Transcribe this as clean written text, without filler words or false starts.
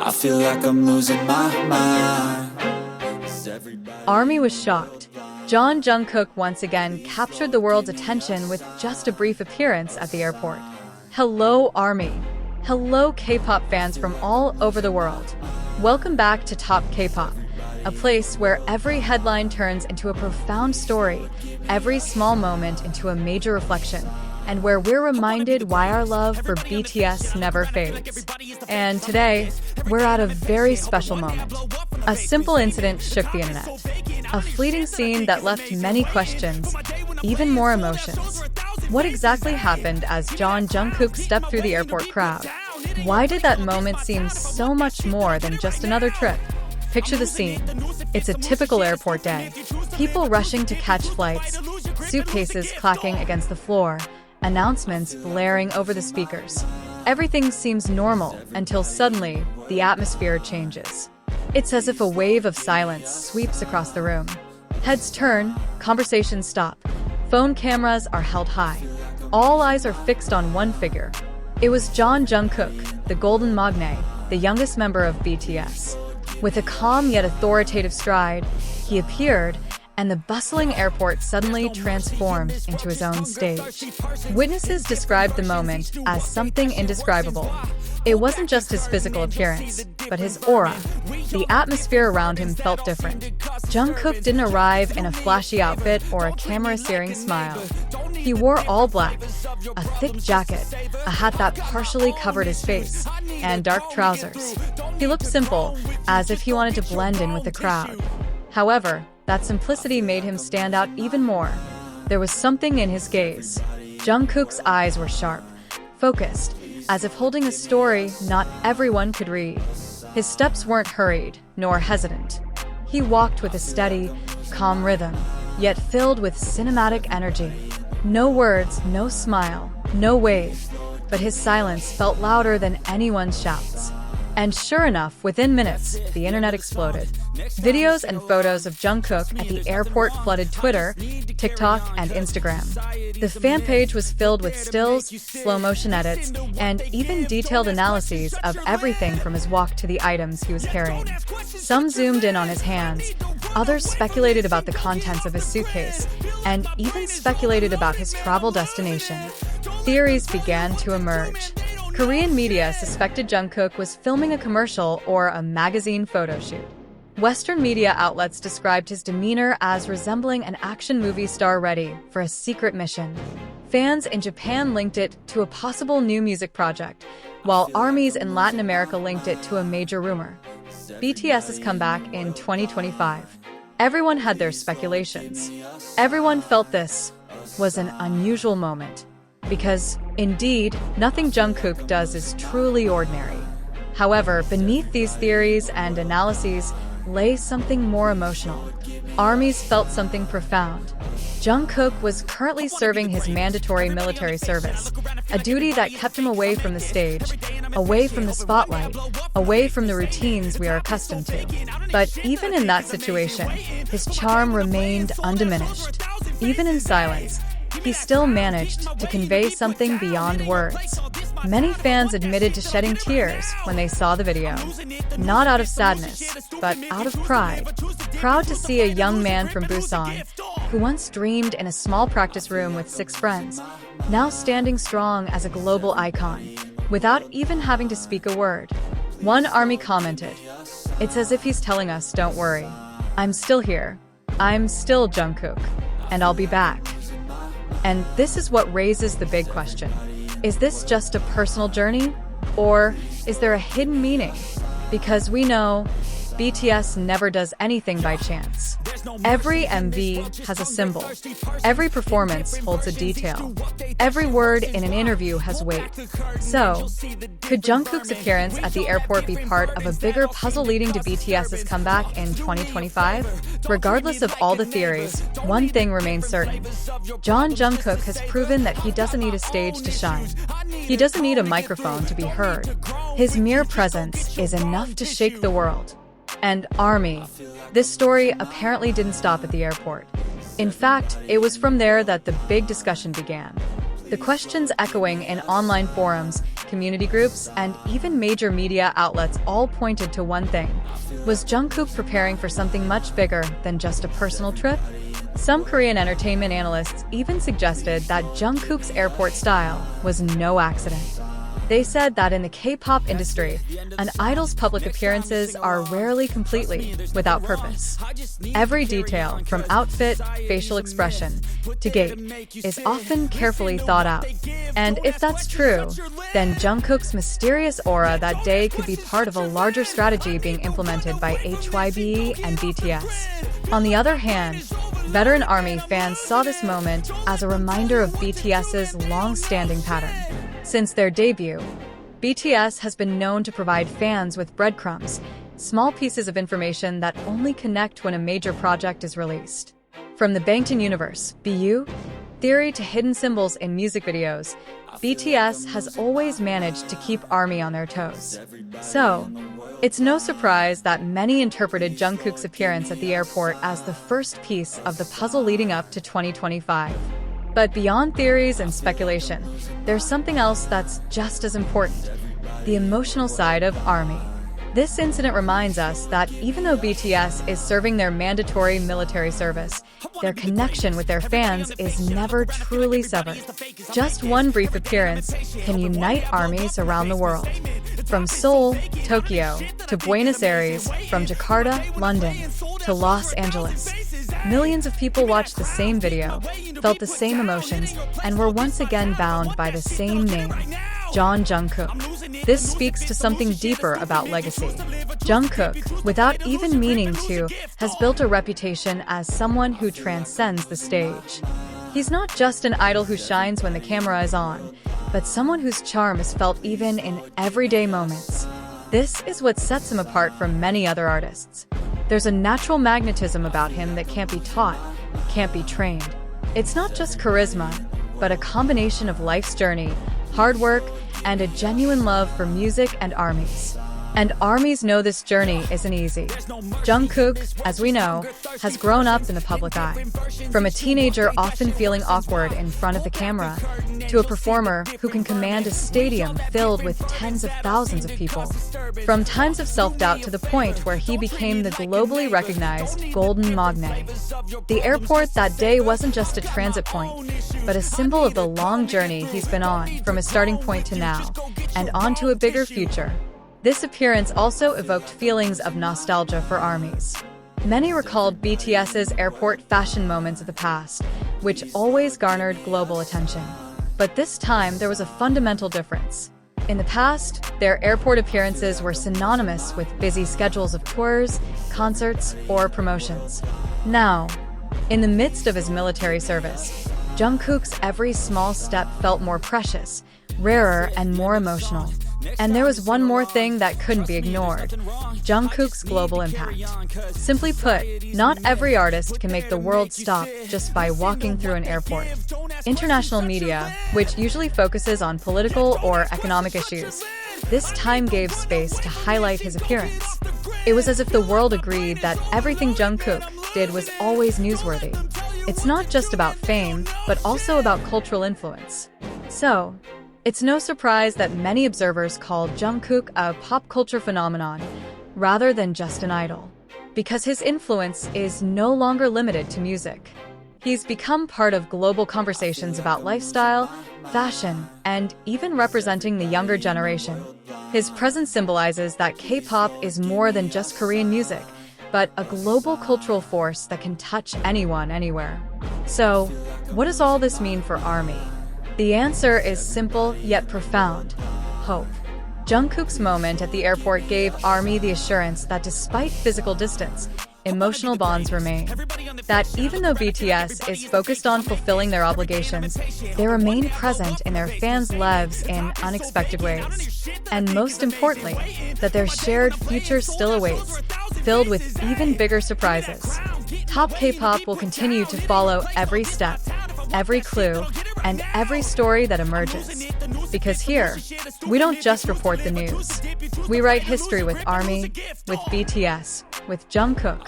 I feel like I'm losing my mind. ARMY was shocked. Jungkook once again captured the world's attention with just a brief appearance at the airport. Hello, ARMY. Hello, K-pop fans from all over the world. Welcome back to Top K-pop, a place where every headline turns into a profound story, every small moment into a major reflection, and where we're reminded why our love for BTS never fades. And today, we're at a very special moment. A simple incident shook the internet. A fleeting scene that left many questions, even more emotions. What exactly happened as Jungkook stepped through the airport crowd? Why did that moment seem so much more than just another trip? Picture the scene. It's a typical airport day. People rushing to catch flights, suitcases clacking against the floor, announcements blaring over the speakers. Everything seems normal until suddenly the atmosphere changes. It's as if a wave of silence sweeps across the room. Heads turn, conversations stop, phone cameras are held high. All eyes are fixed on one figure. It was Jungkook, the golden magne, the youngest member of BTS. With a calm yet authoritative stride, he appeared, and the bustling airport suddenly transformed into his own stage. Witnesses described the moment as something indescribable. It wasn't just his physical appearance, but his aura. The atmosphere around him felt different. Jungkook didn't arrive in a flashy outfit or a camera-searing smile. He wore all black, a thick jacket, a hat that partially covered his face, and dark trousers. He looked simple, as if he wanted to blend in with the crowd. However, that simplicity made him stand out even more. There was something in his gaze. Jungkook's eyes were sharp, focused, as if holding a story not everyone could read. His steps weren't hurried, nor hesitant. He walked with a steady, calm rhythm, yet filled with cinematic energy. No words, no smile, no wave, but his silence felt louder than anyone's shouts. And sure enough, within minutes, the internet exploded. Videos and photos of Jungkook at the airport flooded Twitter, TikTok, and Instagram. The fan page was filled with stills, slow-motion edits, and even detailed analyses of everything from his walk to the items he was carrying. Some zoomed in on his hands, others speculated about the contents of his suitcase, and even speculated about his travel destination. Theories began to emerge. Korean media suspected Jungkook was filming a commercial or a magazine photo shoot. Western media outlets described his demeanor as resembling an action movie star ready for a secret mission. Fans in Japan linked it to a possible new music project, while armies in Latin America linked it to a major rumor. BTS's comeback in 2025. Everyone had their speculations. Everyone felt this was an unusual moment. Because, indeed, nothing Jungkook does is truly ordinary. However, beneath these theories and analyses lay something more emotional. Armies felt something profound. Jungkook was currently serving his mandatory military service, a duty that kept him away from the stage, away from the spotlight, away from the routines we are accustomed to. But even in that situation, his charm remained undiminished. Even in silence, he still managed to convey something beyond words. Many fans admitted to shedding tears when they saw the video. Not out of sadness, but out of pride. Proud to see a young man from Busan, who once dreamed in a small practice room with 6 friends, now standing strong as a global icon, without even having to speak a word. One army commented, "It's as if he's telling us, don't worry. I'm still here. I'm still Jungkook. And I'll be back." And this is what raises the big question. Is this just a personal journey? Or is there a hidden meaning? Because we know BTS never does anything by chance. Every MV has a symbol. Every performance holds a detail. Every word in an interview has weight. So, could Jungkook's appearance at the airport be part of a bigger puzzle leading to BTS's comeback in 2025? Regardless of all the theories, one thing remains certain. Jungkook has proven that he doesn't need a stage to shine. He doesn't need a microphone to be heard. His mere presence is enough to shake the world. And ARMY. This story apparently didn't stop at the airport. In fact, it was from there that the big discussion began. The questions echoing in online forums community groups, and even major media outlets all pointed to one thing. Was Jungkook preparing for something much bigger than just a personal trip? Some Korean entertainment analysts even suggested that Jungkook's airport style was no accident. They said that in the K-pop industry, an idol's public appearances are rarely completely without purpose. Every detail, from outfit, facial expression, to gait, is often carefully thought out. And if that's true, then Jungkook's mysterious aura that day could be part of a larger strategy being implemented by HYB and BTS. On the other hand, veteran ARMY fans saw this moment as a reminder of BTS's long-standing pattern. Since their debut, BTS has been known to provide fans with breadcrumbs, small pieces of information that only connect when a major project is released. From the Bangtan universe, BU, theory to hidden symbols in music videos, BTS has always managed to keep ARMY on their toes. So, it's no surprise that many interpreted Jungkook's appearance at the airport as the first piece of the puzzle leading up to 2025. But beyond theories and speculation, there's something else that's just as important: the emotional side of ARMY. This incident reminds us that even though BTS is serving their mandatory military service, their connection with their fans is never truly severed. Just one brief appearance can unite armies around the world. From Seoul, Tokyo, to Buenos Aires, from Jakarta, London, to Los Angeles, millions of people watched the same video, felt the same emotions, and were once again bound by the same name: Jungkook. This speaks to something deeper about legacy. Jungkook, without even meaning to, has built a reputation as someone who transcends the stage. He's not just an idol who shines when the camera is on, but someone whose charm is felt even in everyday moments. This is what sets him apart from many other artists. There's a natural magnetism about him that can't be taught, can't be trained. It's not just charisma, but a combination of life's journey, hard work, and a genuine love for music and armies. And armies know this journey isn't easy. Jungkook, as we know, has grown up in the public eye. From a teenager often feeling awkward in front of the camera, to a performer who can command a stadium filled with tens of thousands of people. From times of self-doubt to the point where he became the globally recognized Golden Magne. The airport that day wasn't just a transit point, but a symbol of the long journey he's been on from a starting point to now, and on to a bigger future. This appearance also evoked feelings of nostalgia for armies. Many recalled BTS's airport fashion moments of the past, which always garnered global attention. But this time, there was a fundamental difference. In the past, their airport appearances were synonymous with busy schedules of tours, concerts, or promotions. Now, in the midst of his military service, Jungkook's every small step felt more precious, rarer, and more emotional. And there was one more thing that couldn't be ignored: Jungkook's global impact. Simply put, not every artist can make the world stop just by walking through an airport. International media, which usually focuses on political or economic issues, this time gave space to highlight his appearance. It was as if the world agreed that everything Jungkook did was always newsworthy. It's not just about fame, but also about cultural influence. So, it's no surprise that many observers call Jungkook a pop culture phenomenon, rather than just an idol. Because his influence is no longer limited to music. He's become part of global conversations about lifestyle, fashion, and even representing the younger generation. His presence symbolizes that K-pop is more than just Korean music, but a global cultural force that can touch anyone, anywhere. So, what does all this mean for ARMY? The answer is simple yet profound: hope. Jungkook's moment at the airport gave ARMY the assurance that despite physical distance, emotional bonds remain. That even though BTS is focused on fulfilling their obligations, they remain present in their fans' lives in unexpected ways. And most importantly, that their shared future still awaits, filled with even bigger surprises. Top K-pop will continue to follow every step, every clue, and every story that emerges. Because here, we don't just report the news. We write history with ARMY, with BTS, with Jungkook.